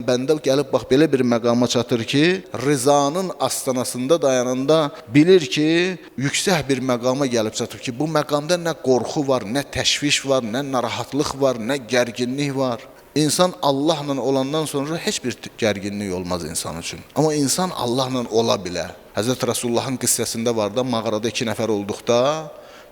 bəndə gəlib bax belə bir məqama çatır ki, rızanın astanasında dayananda bilir ki, yüksək bir məqama gəlib çatır ki, bu məqamda nə qorxu var, nə təşviş var, nə narahatlıq var, nə gərginlik var. İnsan Allahla olandan sonra heç bir gərginlik olmaz insan üçün. Amma insan Allahla ola bilər. Həzrət Rasulullahın qissəsində var da, mağarada 2 nəfər olduqda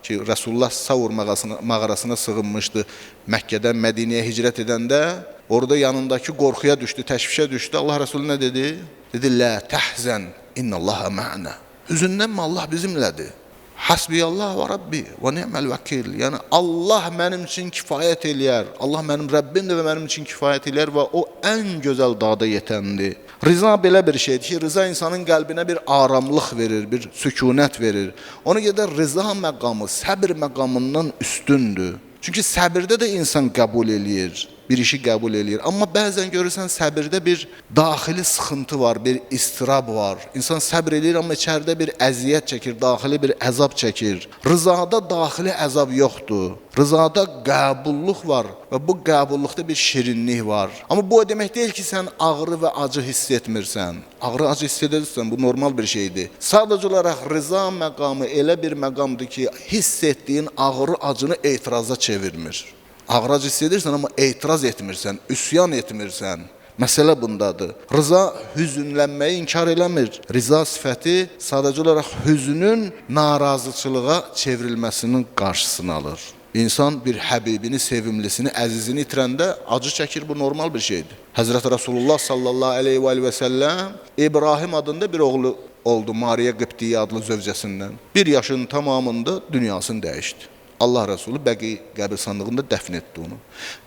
ki, Rasulullah Savur mağarasına sığınmışdı Məkkədən Mədinəyə hicrət edəndə, orada yanındakı qorxuya düşdü, təşvişə düşdü. Allah Resulü nə dedi? Dedi, lə təhzən, innallaha ma'na. Hüzünlənmə, Allah bizimlədir. Hasbiyallah və Rabbi və ni'məl vəkil. Yəni Allah mənim üçün kifayət eləyər. Allah mənim Rəbbimdir və mənim üçün kifayət eləyər və o ən gözəl dada yetəndir. Rıza belə bir şeydir ki, rıza insanın qəlbinə bir aramlıq verir, bir sükunət verir. Ona görə rıza məqamı səbr məqamından üstündür. Çünki səbirdə də insan qəbul eləyir, bir işi qəbul eləyir. Amma bəzən görürsən səbirdə bir daxili sıxıntı var, bir istirab var. İnsan səbr eləyir, amma içəridə bir əziyyət çəkir, daxili bir əzab çəkir. Rızada daxili əzab yoxdur. Rızada qəbulluq var və bu qəbulluqda bir şirinlik var. Amma bu o demək deyil ki, sən ağrı və acı hiss etmirsən. Ağrı, acı hiss edirsən, bu normal bir şeydir. Sadəcə olaraq rıza məqamı elə bir məqamdır ki, hiss etdiyin ağrı, acını etiraza çevirmir. Ağrı, acı hiss edirsən, amma etiraz etmirsən, üsyan etmirsən. Məsələ bundadır. Rıza hüzünlənməyi inkar eləmir. Rıza sifəti sadəcə olaraq hüzünün narazıçılığa çevrilməsinin qarşısını alır. İnsan bir həbibini, sevimlisini, əzizini itirəndə acı çəkir, bu normal bir şeydir. Həzrət Rasulullah sallallahu aleyhi və səlləm İbrahim adında bir oğlu oldu, Mariya Qibtiyyə adlı zövcəsindən. 1 yaşının tamamında dünyasını dəyişdi. Allah Resulü Bəqi qəbirstanlığında dəfn etdi onu.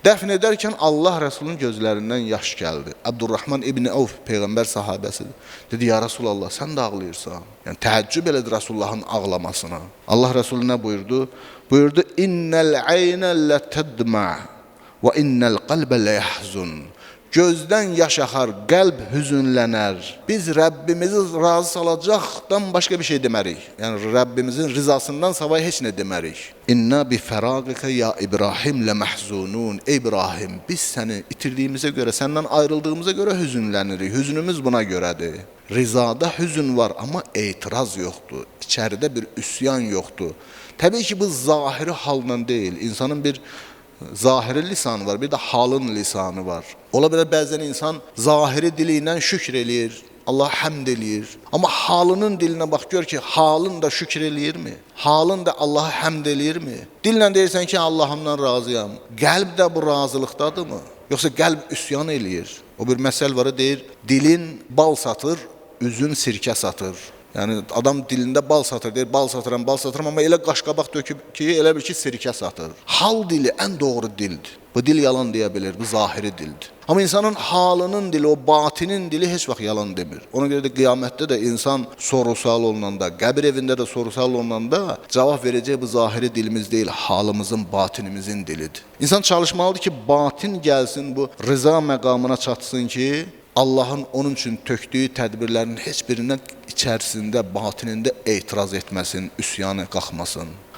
Dəfn edərkən Allah Resulünün gözlərindən yaş gəldi. Abdurrahman İbni Avf Peyğəmbər sahabəsidir. Dedi, ya Resulallah, sən də ağlayırsan. Yəni təəccüb elədi Resulullahın ağlamasına. Allah Resulü nə buyurdu? Buyurdu, İnnəl əynə lətədmə və innəl qəlbə ləyəhzun. Gözdən yaş axar, qəlb hüzünlənər. Biz Rəbbimizi razı salacaqdan başqa bir şey demərik. Yəni Rəbbimizin rızasından savay heç nə demərik. İnna bi fəraqikə ya İbrahim ləməhzunun. Ey İbrahim, biz səni itirdiyimizə görə, səndən ayrıldığımıza görə hüzünlənirik. Hüznümüz buna görədir. Rizada hüzün var, amma etiraz yoxdur. İçəridə bir üsyan yoxdur. Təbii ki, bu zahiri haldan deyil. İnsanın bir zahiri lisanı var, bir də halın lisanı var. Ola bilər bəzən insan zahiri dili ilə şükr eləyir, Allah həmd eləyir. Amma halının dilinə bax, gör ki, halın da şükr eləyirmi? Halın da Allah'a həmd eləyirmi? Dillə deyirsən ki, Allahımdan razıyam. Qəlb də bu razılıqdadırmı? Yoxsa qəlb üsyan eləyir? O bir məsəl var, deyir, dilin bal satır, üzün sirkə satır. Yəni adam dilində bal satır, deyir, bal satıram, amma elə qaşqabaq döküb ki, elə bir ki, sirkə satır. Hal dili ən doğru dildir. Bu dil yalan deyə bilir, bu zahiri dildir. Amma insanın halının dili, o batinin dili heç vaxt yalan demir. Ona görə də qiyamətdə də insan soru-sual olunanda, qəbir evində də soru-sual olunanda cavab verəcək bu zahiri dilimiz deyil, halımızın, batinimizin dilidir. İnsan çalışmalıdır ki, batin gəlsin, bu rıza məqamına çatsın ki, Allahın onun üçün tökdüyü tədbirlərin heç birindən içərisində, batinində etiraz etməsin, üsyanı qalxmasın.